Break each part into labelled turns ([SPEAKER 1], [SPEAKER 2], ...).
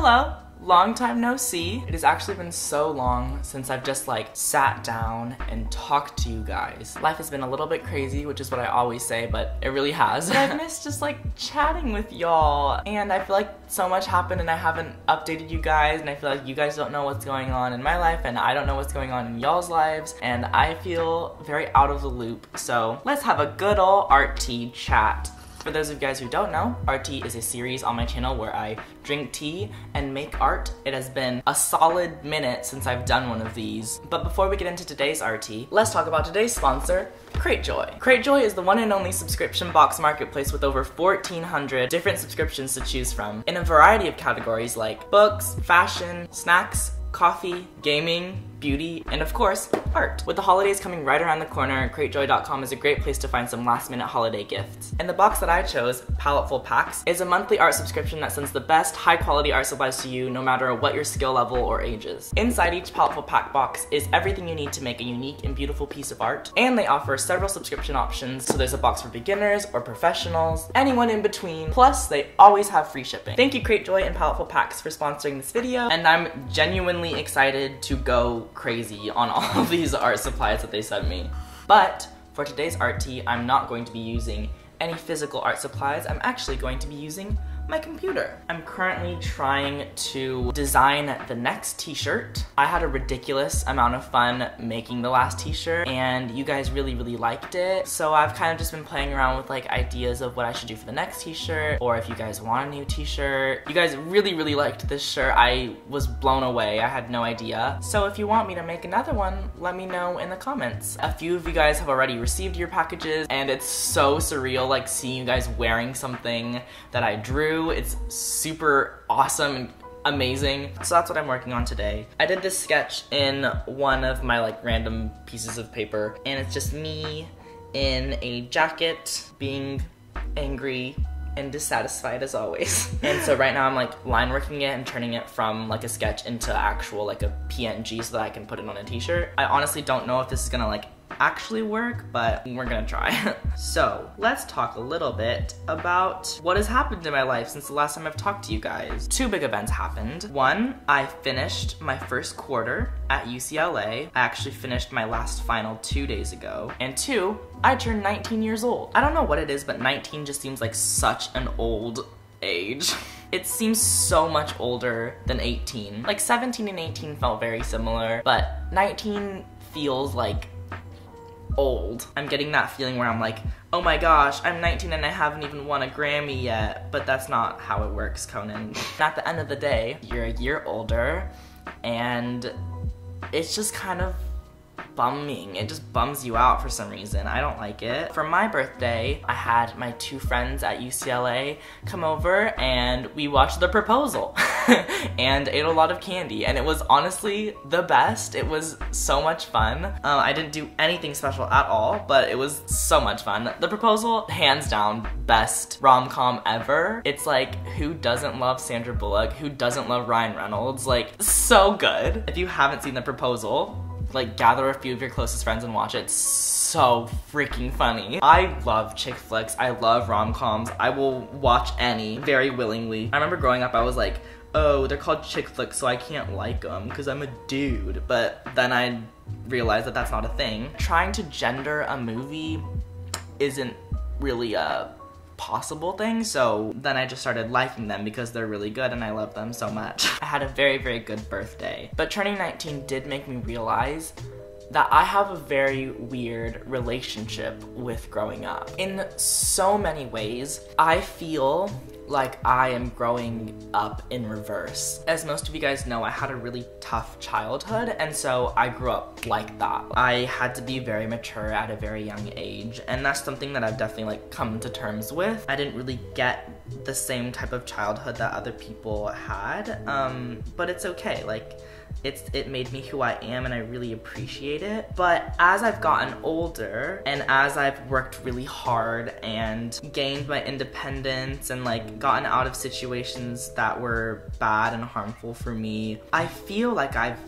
[SPEAKER 1] Hello, long time no see. It has actually been so long since I've just like sat down and talked to you guys. Life has been a little bit crazy, which is what I always say, but it really has. I've missed just like chatting with y'all, and I feel like so much happened and I haven't updated you guys, and I feel like you guys don't know what's going on in my life and I don't know what's going on in y'all's lives, and I feel very out of the loop. So let's have a good ol' art tea chat. For those of you guys who don't know, Art Tea is a series on my channel where I drink tea and make art. It has been a solid minute since I've done one of these. But before we get into today's Art Tea, let's talk about today's sponsor, Cratejoy. Cratejoy is the one and only subscription box marketplace with over 1,400 different subscriptions to choose from in a variety of categories like books, fashion, snacks, coffee, gaming, beauty, and of course, art. With the holidays coming right around the corner, cratejoy.com is a great place to find some last-minute holiday gifts. And the box that I chose, Paleteful Packs, is a monthly art subscription that sends the best high-quality art supplies to you no matter what your skill level or age is. Inside each Paleteful Pack box is everything you need to make a unique and beautiful piece of art, and they offer several subscription options, so there's a box for beginners or professionals, anyone in between, plus they always have free shipping. Thank you Cratejoy and Paleteful Packs for sponsoring this video, and I'm genuinely excited to go crazy on all of these art supplies that they sent me. But for today's art tea, I'm not going to be using any physical art supplies. I'm actually going to be using my computer. I'm currently trying to design the next t-shirt. I had a ridiculous amount of fun making the last t-shirt, and you guys really liked it. So I've kind of just been playing around with like ideas of what I should do for the next t-shirt, or if you guys want a new t-shirt. You guys really liked this shirt. I was blown away. I had no idea. So if you want me to make another one, let me know in the comments. A few of you guys have already received your packages, and it's so surreal like seeing you guys wearing something that I drew. It's super awesome and amazing. So that's what I'm working on today. I did this sketch in one of my like random pieces of paper, and it's just me in a jacket being angry and dissatisfied as always. And so right now I'm like line working it and turning it from like a sketch into actual like a PNG so that I can put it on a t-shirt. I honestly don't know if this is gonna like actually work, but we're gonna try. So let's talk a little bit about what has happened in my life since the last time I've talked to you guys. Two big events happened. One, I finished my first quarter at UCLA. I actually finished my last final 2 days ago. And two, I turned 19 years old. I don't know what it is, but 19 just seems like such an old age. It seems so much older than 18. Like 17 and 18 felt very similar, but 19 feels like old. I'm getting that feeling where I'm like, oh my gosh, I'm 19 and I haven't even won a Grammy yet, but that's not how it works, Conan. At the end of the day, you're a year older, and it's just kind of bumming. It just bums you out for some reason. I don't like it. For my birthday, I had my two friends at UCLA come over and we watched The Proposal and ate a lot of candy, and it was honestly the best. It was so much fun. I didn't do anything special at all, but it was so much fun. The Proposal, hands down, best rom-com ever. It's like, who doesn't love Sandra Bullock? Who doesn't love Ryan Reynolds? Like, so good. If you haven't seen The Proposal, like gather a few of your closest friends and watch it. It's so freaking funny. I love chick flicks. I love rom-coms. I will watch any very willingly. I remember growing up I was like, oh, they're called chick flicks so I can't like them because I'm a dude. But then I realized that that's not a thing. Trying to gender a movie isn't really a possible thing, so then I just started liking them because they're really good and I love them so much. I had a very good birthday, but turning 19 did make me realize that I have a very weird relationship with growing up. In so many ways, I feel like I am growing up in reverse. As most of you guys know, I had a really tough childhood, and so I grew up like that. I had to be very mature at a very young age, and that's something that I've definitely like come to terms with. I didn't really get the same type of childhood that other people had, but it's okay. Like, it made me who I am, and I really appreciate it. But as I've gotten older, and as I've worked really hard and gained my independence and like gotten out of situations that were bad and harmful for me, I feel like I've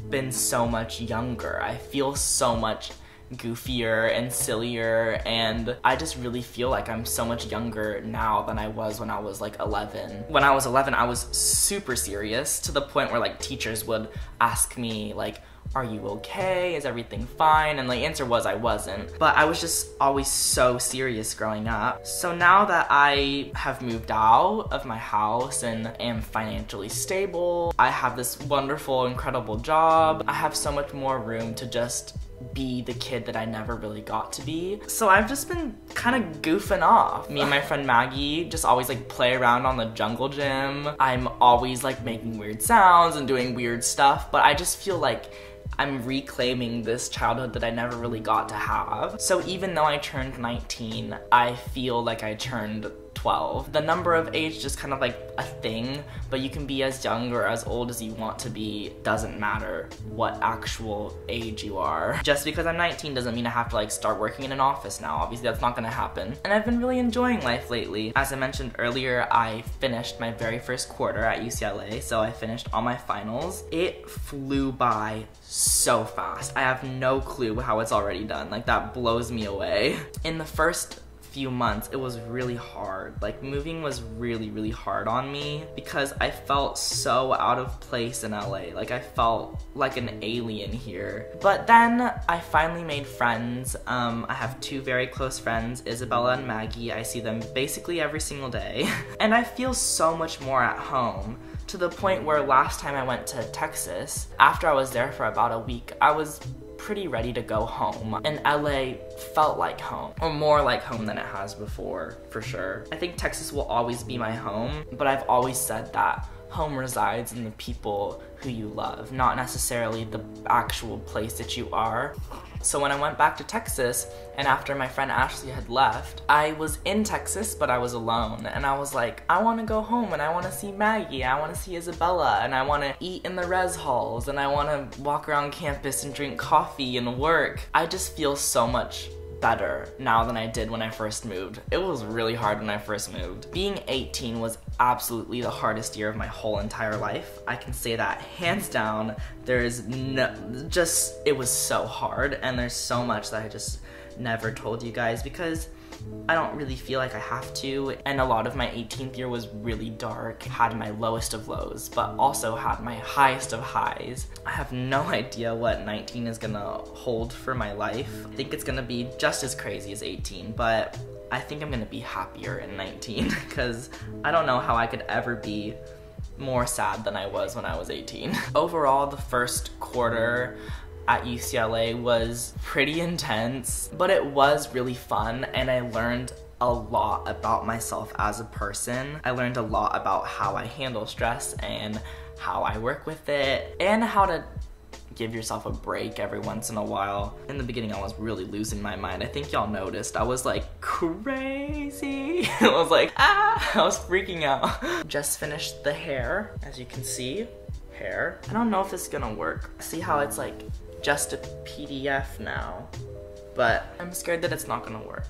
[SPEAKER 1] been so much younger. I feel so much goofier and sillier, and I just really feel like I'm so much younger now than I was when I was like 11. When I was 11, I was super serious to the point where like teachers would ask me like, are you okay? Is everything fine? And the answer was I wasn't. But I was just always so serious growing up. So now that I have moved out of my house and am financially stable, I have this wonderful, incredible job, I have so much more room to just be the kid that I never really got to be. So I've just been kind of goofing off. Me and my friend Maggie just always like play around on the jungle gym. I'm always like making weird sounds and doing weird stuff, but I just feel like I'm reclaiming this childhood that I never really got to have. So even though I turned 19, I feel like I turned 12. The number of age just kind of like a thing, but you can be as young or as old as you want to be. Doesn't matter what actual age you are. Just because I'm 19 doesn't mean I have to like start working in an office now. Obviously that's not gonna happen. And I've been really enjoying life lately. As I mentioned earlier, I finished my very first quarter at UCLA, so I finished all my finals. It flew by so fast. I have no clue how it's already done. Like, that blows me away. In the first few months, it was really hard. Like, moving was really hard on me because I felt so out of place in LA. Like, I felt like an alien here. But then I finally made friends. I have two very close friends, Isabella and Maggie. I see them basically every single day. And I feel so much more at home, to the point where last time I went to Texas, after I was there for about a week, I was pretty ready to go home. And LA felt like home, or more like home than it has before, for sure. I think Texas will always be my home, but I've always said that home resides in the people who you love, not necessarily the actual place that you are. So when I went back to Texas, and after my friend Ashley had left, I was in Texas, but I was alone. And I was like, I wanna go home and I wanna see Maggie, I wanna see Isabella, and I wanna eat in the res halls, and I wanna walk around campus and drink coffee and work. I just feel so much better now than I did when I first moved. It was really hard when I first moved. Being 18 was absolutely the hardest year of my whole entire life. I can say that hands down. There's no, just, it was so hard, and there's so much that I just never told you guys because I don't really feel like I have to. And a lot of my 18th year was really dark, had my lowest of lows, but also had my highest of highs. I have no idea what 19 is gonna hold for my life. I think it's gonna be just as crazy as 18, but I think I'm gonna be happier in 19 because I don't know how I could ever be more sad than I was when I was 18. Overall, the first quarter at UCLA was pretty intense, but it was really fun, and I learned a lot about myself as a person. I learned a lot about how I handle stress and how I work with it, and how to give yourself a break every once in a while. In the beginning, I was really losing my mind. I think y'all noticed. I was like crazy. I was like, ah, I was freaking out. Just finished the hair, as you can see, hair. I don't know if this is gonna work. See how it's like just a PDF now, but I'm scared that it's not gonna work.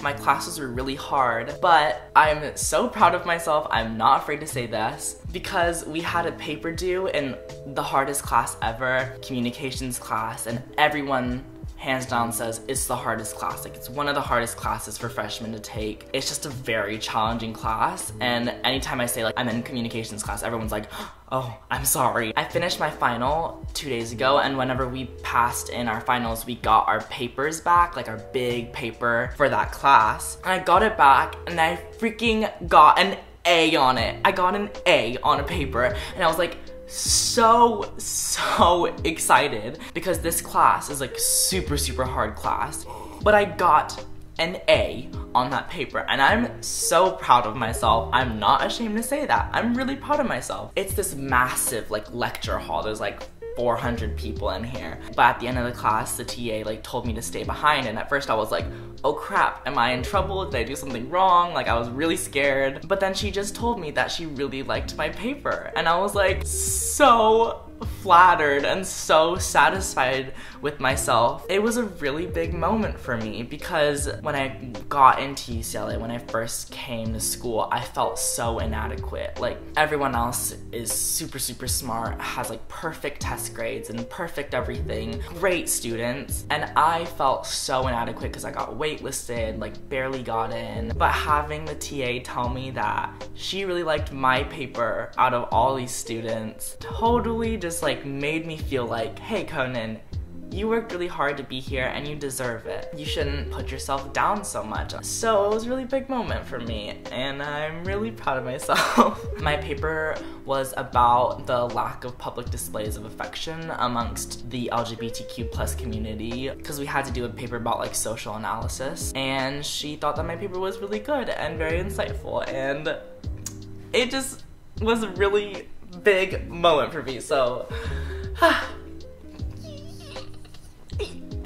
[SPEAKER 1] My classes were really hard, but I'm so proud of myself. I'm not afraid to say this because we had a paper due in the hardest class ever, communications class, and everyone hands down says it's the hardest class. Like, it's one of the hardest classes for freshmen to take. It's just a very challenging class, and anytime I say like I'm in communications class, everyone's like, oh, I'm sorry. I finished my final 2 days ago, and whenever we passed in our finals, we got our papers back, like our big paper for that class. And I got it back, and I freaking got an A on it. I got an A on a paper, and I was like, so excited because this class is like super hard class, but I got an A on that paper, and I'm so proud of myself. I'm not ashamed to say that. I'm really proud of myself. It's this massive like lecture hall. There's like 400 people in here, but at the end of the class, the TA like told me to stay behind, and at first I was like, oh crap, am I in trouble? Did I do something wrong? Like, I was really scared. But then she just told me that she really liked my paper, and I was like so flattered and so satisfied with myself. It was a really big moment for me because when I got into UCLA, when I first came to school, I felt so inadequate. Like, everyone else is super smart, has like perfect test grades and perfect everything, great students, and I felt so inadequate because I got waitlisted, like barely got in. But having the TA tell me that she really liked my paper out of all these students totally just like made me feel like, hey Conan, you worked really hard to be here and you deserve it. You shouldn't put yourself down so much. So it was a really big moment for me and I'm really proud of myself. My paper was about the lack of public displays of affection amongst the LGBTQ+ community because we had to do a paper about like social analysis, and she thought that my paper was really good and very insightful, and it just was a really big moment for me. So I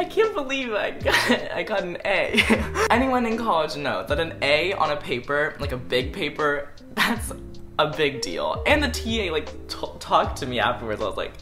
[SPEAKER 1] can't believe I got an A. Anyone in college knows that an A on a paper, like a big paper, that's a big deal. And the TA like talked to me afterwards. I was like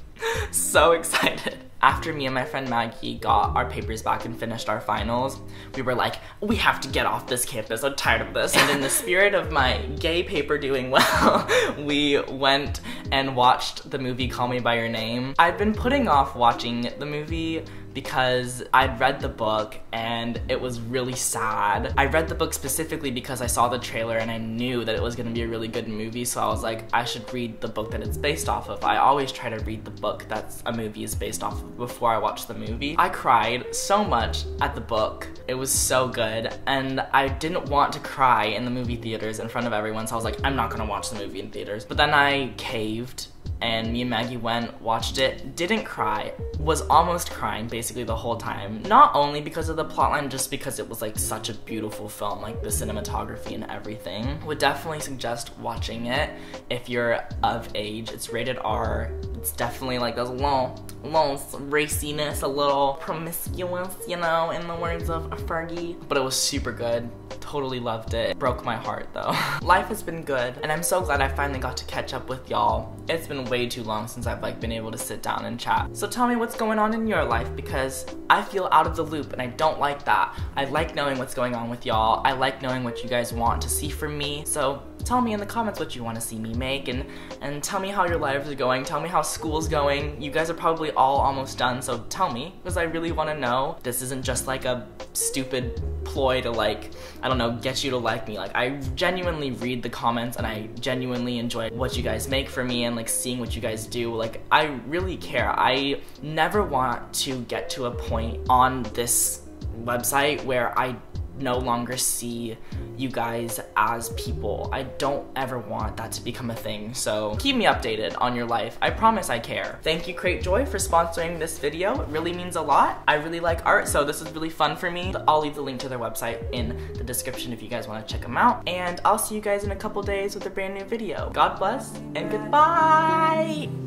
[SPEAKER 1] so excited. After me and my friend Maggie got our papers back and finished our finals, we were like, we have to get off this campus, I'm tired of this. And in the spirit of my gay paper doing well, we went and watched the movie Call Me By Your Name. I'd been putting off watching the movie because I'd read the book and it was really sad. I read the book specifically because I saw the trailer and I knew that it was gonna be a really good movie, so I was like, I should read the book that it's based off of. I always try to read the book that a movie is based off of before I watch the movie. I cried so much at the book. It was so good, and I didn't want to cry in the movie theaters in front of everyone, so I was like, I'm not gonna watch the movie in theaters. But then I caved, and me and Maggie went, watched it, didn't cry, was almost crying basically the whole time. Not only because of the plotline, just because it was like such a beautiful film, like the cinematography and everything. Would definitely suggest watching it if you're of age. It's rated R. It's definitely like there's a little raciness, a little promiscuous, you know, in the words of Fergie. But it was super good. Totally loved it. Broke my heart though. Life has been good, and I'm so glad I finally got to catch up with y'all. It's been way too long since I've like been able to sit down and chat. So tell me what's going on in your life, because I feel out of the loop and I don't like that. I like knowing what's going on with y'all. I like knowing what you guys want to see from me. So tell me in the comments what you want to see me make, and tell me how your lives are going. Tell me how school's going. You guys are probably all almost done, so tell me, because I really want to know. This isn't just like a stupid ploy to like, I don't know, get you to like me. Like, I genuinely read the comments and I genuinely enjoy what you guys make for me and like seeing what you guys do. Like, I really care. I never want to get to a point on this website where I no longer see you guys as people. I don't ever want that to become a thing, so keep me updated on your life. I promise I care. Thank you Crate Joy for sponsoring this video. It really means a lot. I really like art, so this is really fun for me. I'll leave the link to their website in the description if you guys want to check them out, and I'll see you guys in a couple days with a brand new video. God bless and goodbye!